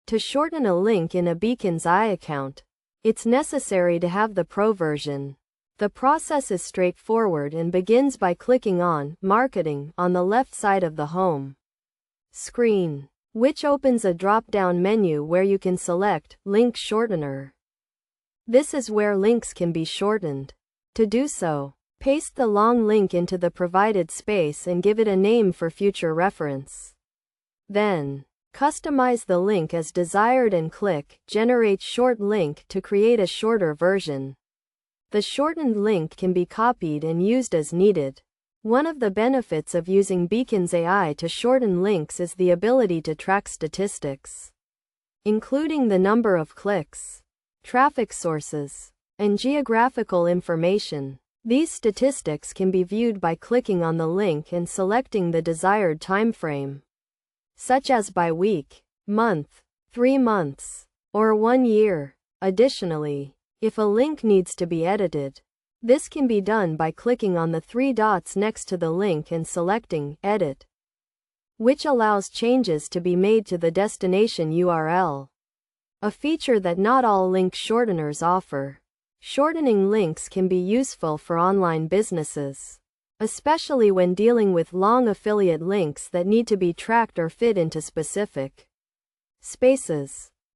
To shorten a link in a Beacon's Eye account, it's necessary to have the Pro version. The process is straightforward and begins by clicking on Marketing on the left side of the home screen, which opens a drop-down menu where you can select Link Shortener. This is where links can be shortened. To do so, paste the long link into the provided space and give it a name for future reference. Then, customize the link as desired and click Generate Short Link to create a shorter version. The shortened link can be copied and used as needed. One of the benefits of using Beacon's AI to shorten links is the ability to track statistics, including the number of clicks, traffic sources, and geographical information. These statistics can be viewed by clicking on the link and selecting the desired time frame, such as by week, month, 3 months, or 1 year. Additionally, if a link needs to be edited, this can be done by clicking on the 3 dots next to the link and selecting Edit, which allows changes to be made to the destination URL, a feature that not all link shorteners offer. Shortening links can be useful for online businesses, especially when dealing with long affiliate links that need to be tracked or fit into specific spaces.